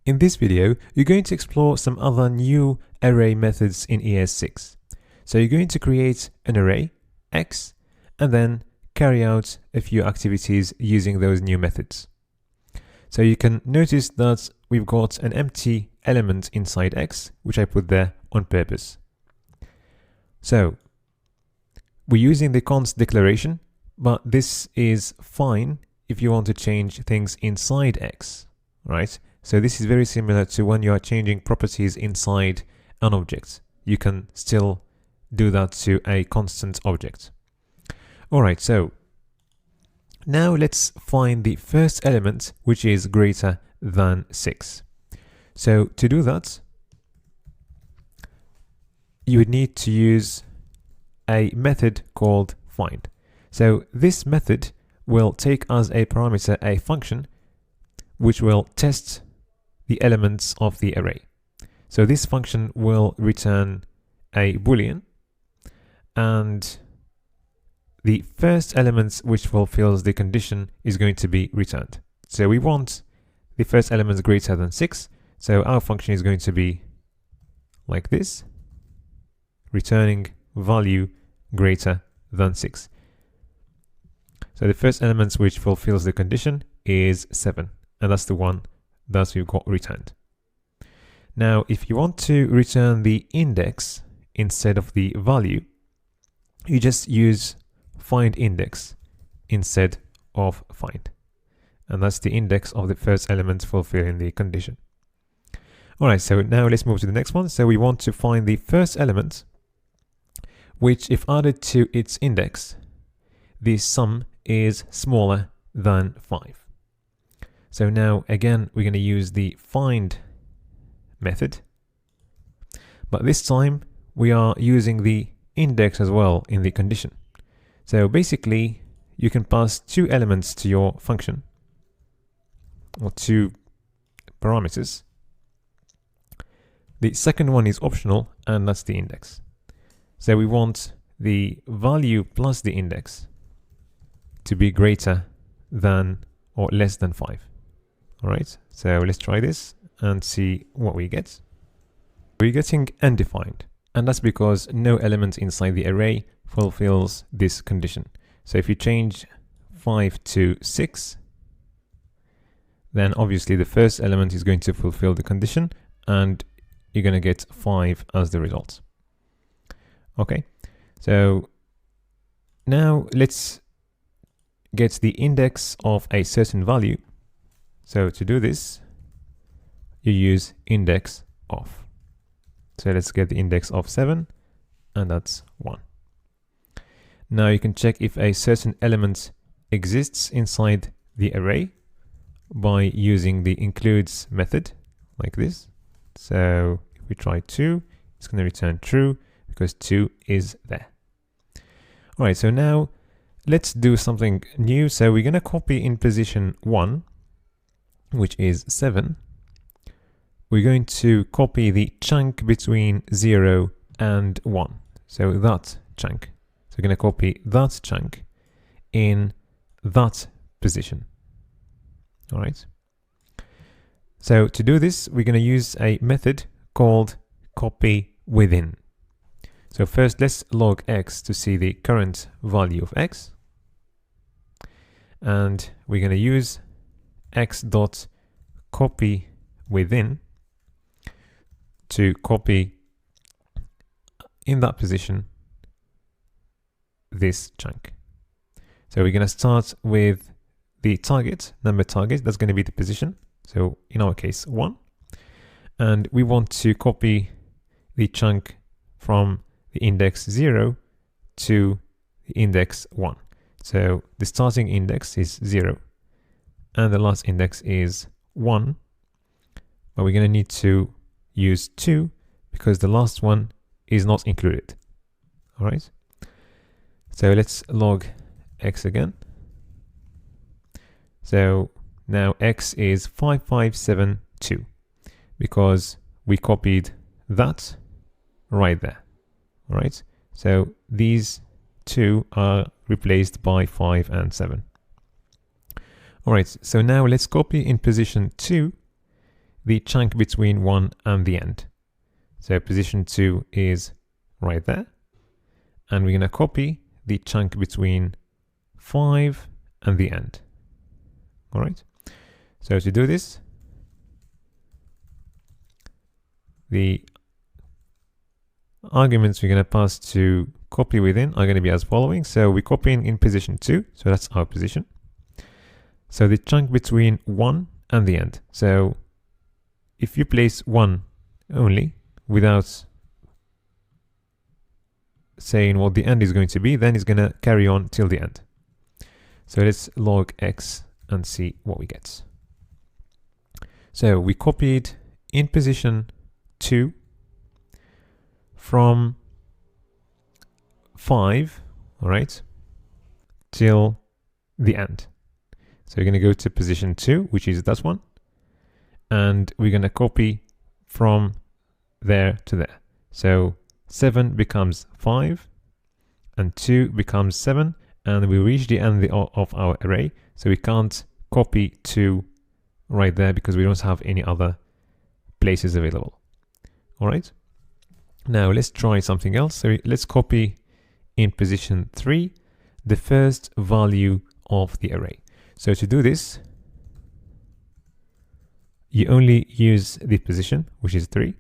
In this video, you're going to explore some other new array methods in ES6. So you're going to create an array, x, and then carry out a few activities using those new methods. So you can notice that we've got an empty element inside x, which I put there on purpose. So we're using the const declaration, but this is fine if you want to change things inside x, right? So this is very similar to when you are changing properties inside an object. You can still do that to a constant object. All right, so now let's find the first element, which is greater than 6. So to do that, you would need to use a method called find. So this method will take as a parameter a function which will test the elements of the array. So this function will return a boolean, and the first element which fulfills the condition is going to be returned. So we want the first element greater than 6, so our function is going to be like this, returning value greater than 6. So the first element which fulfills the condition is 7, and that's the one that we've got returned. Now, if you want to return the index instead of the value, you just use find index instead of find. And that's the index of the first element fulfilling the condition. All right, so now let's move to the next one. So we want to find the first element, which if added to its index, the sum is smaller than 5. So now again, we're going to use the find method, but this time we are using the index as well in the condition. So basically, you can pass two elements to your function, or two parameters. The second one is optional, and that's the index. So we want the value plus the index to be greater than or less than 5. All right, so let's try this and see what we get. We're getting undefined, and that's because no element inside the array fulfills this condition. So if you change 5 to 6, then obviously the first element is going to fulfill the condition, and you're going to get 5 as the result. Okay, so now let's get the index of a certain value. So to do this, you use index of. So let's get the index of 7, and that's 1. Now you can check if a certain element exists inside the array by using the includes method like this. So if we try 2, it's going to return true because 2 is there. All right, so now let's do something new. So we're going to copy in position 1, which is 7. We're going to copy the chunk between 0 and 1. So that chunk. So we're going to copy that chunk in that position. All right. So to do this, we're going to use a method called copy within. So first, let's log x to see the current value of x. And we're going to use x.copy within to copy in that position this chunk. So we're going to start with the target, number target, that's going to be the position. So in our case, 1. And we want to copy the chunk from the index 0 to the index 1. So the starting index is 0 and the last index is 1, but we're going to need to use 2 because the last one is not included. All right. So let's log x again. So now x is 5572 because we copied that right there. All right. So these two are replaced by 5 and 7. All right. So now let's copy in position 2 the chunk between 1 and the end. So position 2 is right there. And we're going to copy the chunk between 5 and the end. All right. So to do this, the arguments we're going to pass to copy within are going to be as following. So we're copying in position 2. So that's our position. So the chunk between 1 and the end. So if you place 1 only without saying what the end is going to be, then it's going to carry on till the end. So let's log x and see what we get. So we copied in position 2 from 5, all right, till the end. So we're going to go to position 2, which is that one, and we're going to copy from there to there. So 7 becomes 5, and 2 becomes 7, and we reach the end of our array. So we can't copy 2 right there because we don't have any other places available. All right. Now let's try something else. So let's copy in position 3 the first value of the array. So to do this, you only use the position, which is 3.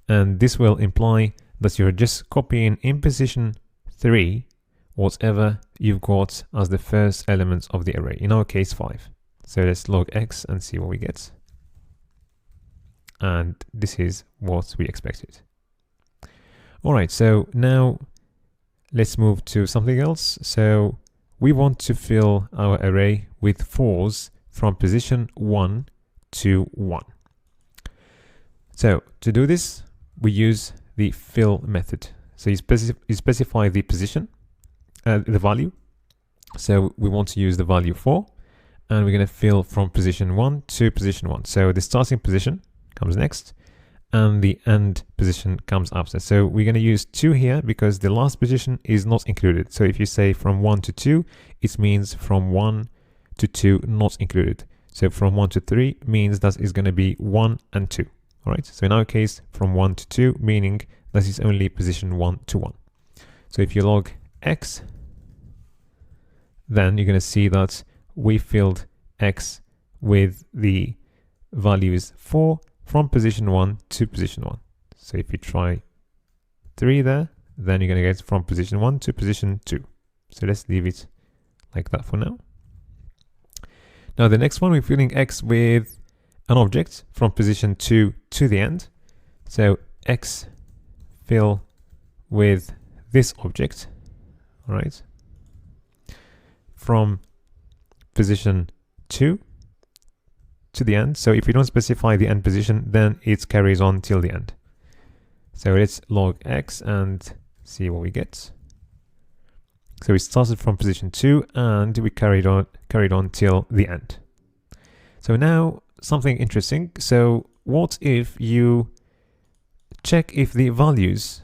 And this will imply that you're just copying in position 3 whatever you've got as the first element of the array. In our case, 5. So let's log x and see what we get. And this is what we expected. All right, so now let's move to something else. So we want to fill our array with 4s from position 1 to 1. So to do this, we use the fill method. So you specify the position, the value. So we want to use the value 4, and we're going to fill from position 1 to position 1. So the starting position comes next, and the end position comes after. So we're going to use 2 here because the last position is not included. So if you say from 1 to 2, it means from 1 to 2 not included. So from 1 to 3 means that is going to be 1 and 2. All right. So in our case, from 1 to 2, meaning that is only position 1 to 1. So if you log x, then you're going to see that we filled x with the values 4 from position 1 to position 1. So if you try 3 there, then you're going to get from position 1 to position 2. So let's leave it like that for now. Now the next one, we're filling x with an object from position 2 to the end. So x fill with this object, all right, from position 2 to the end. So if we don't specify the end position, then it carries on till the end. So let's log x and see what we get. So we started from position 2 and we carried on till the end. So now something interesting. So what if you check if the values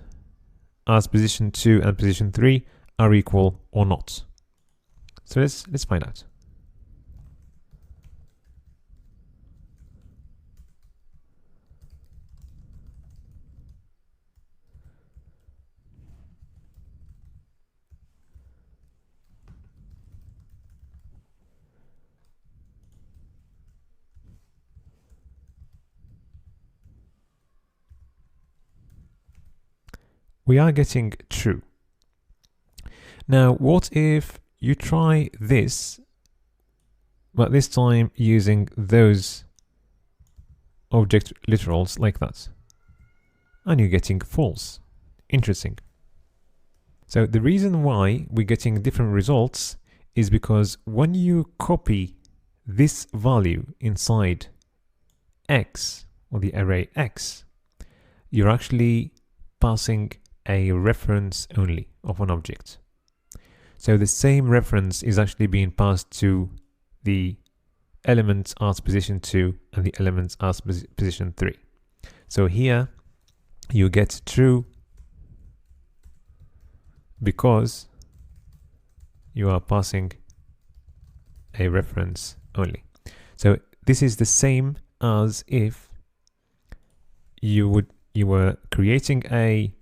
as position 2 and position 3 are equal or not? So let's find out. We are getting true. Now, what if you try this, but this time using those object literals like that, and you're getting false? Interesting. So the reason why we're getting different results is because when you copy this value inside x, or the array x, you're actually passing a reference only of an object. So the same reference is actually being passed to the elements as position 2 and the elements as position 3. So here you get true because you are passing a reference only. So this is the same as if you were creating a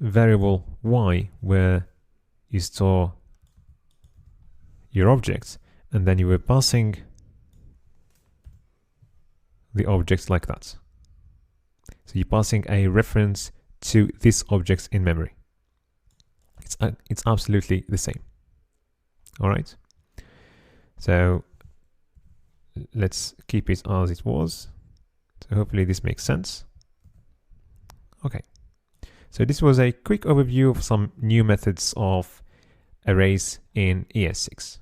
variable y where you store your objects, and then you were passing the objects like that. So you're passing a reference to this objects in memory. It's absolutely the same. All right. So let's keep it as it was. So hopefully this makes sense. Okay. So this was a quick overview of some new methods of arrays in ES6.